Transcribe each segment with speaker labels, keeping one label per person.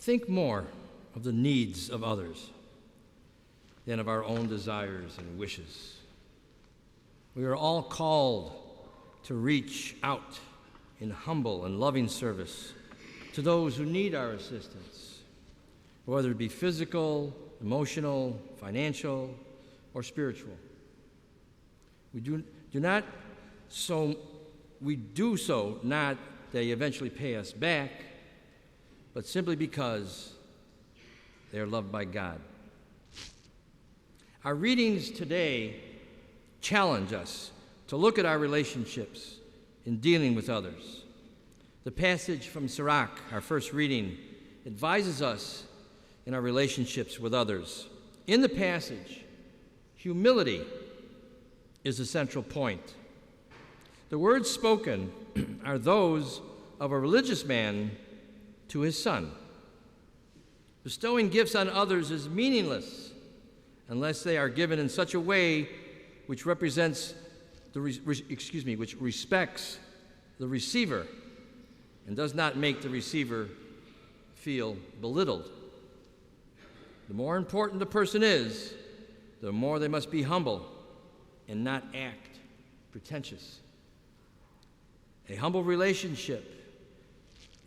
Speaker 1: think more of the needs of others than of our own desires and wishes. We are all called to reach out in humble and loving service to those who need our assistance, whether it be physical, emotional, financial, or spiritual. We do so not they eventually pay us back, but simply because they are loved by God. Our readings today challenge us to look at our relationships in dealing with others. The passage from Sirach, our first reading, advises us in our relationships with others. In the passage, humility is the central point. The words spoken are those of a religious man to his son. Bestowing gifts on others is meaningless unless they are given in such a way which respects the receiver and does not make the receiver feel belittled. The more important the person is, the more they must be humble and not act pretentious. A humble relationship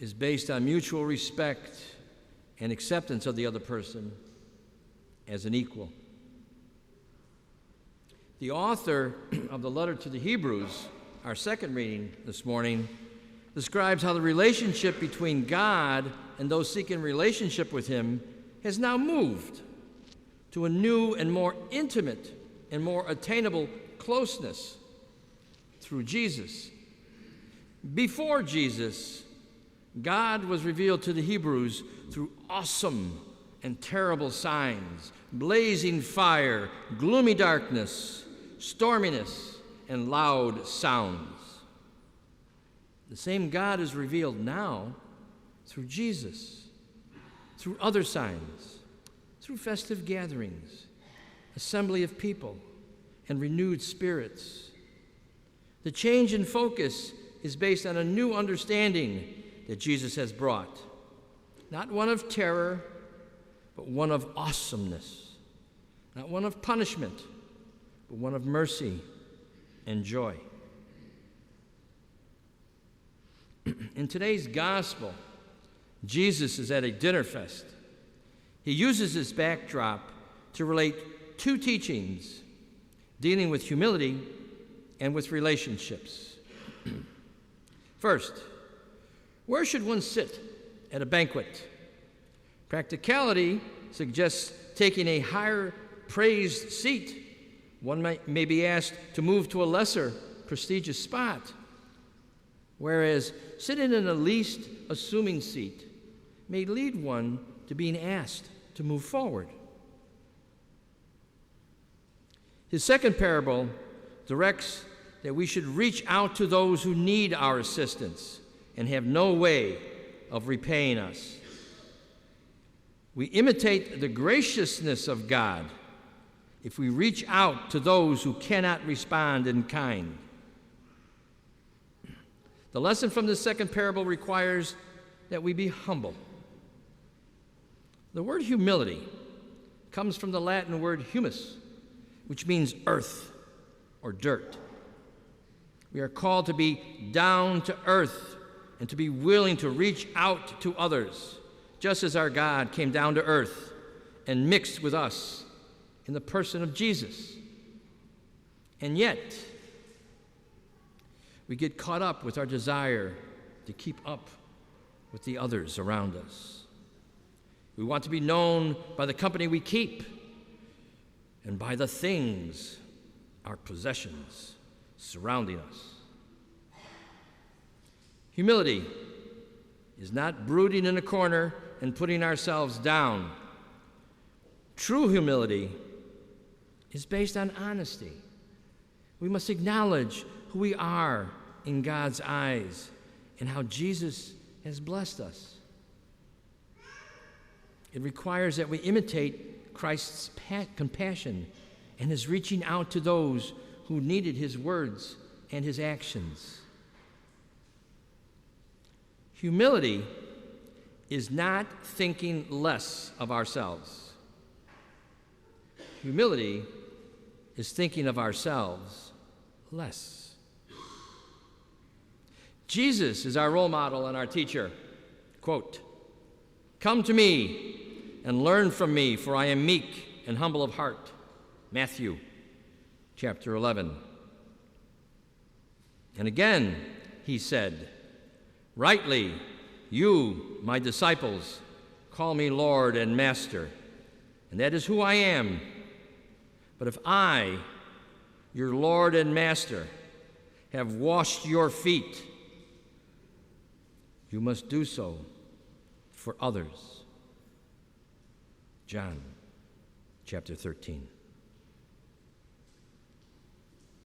Speaker 1: is based on mutual respect and acceptance of the other person as an equal. The author of the letter to the Hebrews, our second reading this morning, describes how the relationship between God and those seeking relationship with Him has now moved to a new and more intimate and more attainable closeness through Jesus. Before Jesus, God was revealed to the Hebrews through awesome and terrible signs, blazing fire, gloomy darkness, storminess, and loud sounds. The same God is revealed now through Jesus, through other signs, through festive gatherings, assembly of people, and renewed spirits. The change in focus is based on a new understanding that Jesus has brought, not one of terror, but one of awesomeness, not one of punishment, but one of mercy and joy. In today's gospel, Jesus is at a dinner fest. He uses this backdrop to relate two teachings dealing with humility and with relationships. First, where should one sit at a banquet? Practicality suggests taking a higher praised seat. One may be asked to move to a lesser prestigious spot, whereas sitting in a least assuming seat may lead one to being asked to move forward. His second parable directs that we should reach out to those who need our assistance and have no way of repaying us. We imitate the graciousness of God if we reach out to those who cannot respond in kind. The lesson from this second parable requires that we be humble. The word humility comes from the Latin word humus, which means earth or dirt. We are called to be down to earth and to be willing to reach out to others, just as our God came down to earth and mixed with us in the person of Jesus. And yet, we get caught up with our desire to keep up with the others around us. We want to be known by the company we keep and by the things, our possessions, surrounding us. Humility is not brooding in a corner and putting ourselves down. True humility is based on honesty. We must acknowledge who we are in God's eyes and how Jesus has blessed us. It requires that we imitate Christ's compassion and his reaching out to those who needed his words and his actions. Humility is not thinking less of ourselves. Humility is thinking of ourselves less. Jesus is our role model and our teacher. Quote, "Come to me and learn from me, for I am meek and humble of heart." Matthew chapter 11. And again he said, "Rightly, you, my disciples, call me Lord and Master, and that is who I am. But if I, your Lord and Master, have washed your feet, you must do so for others." John chapter 13.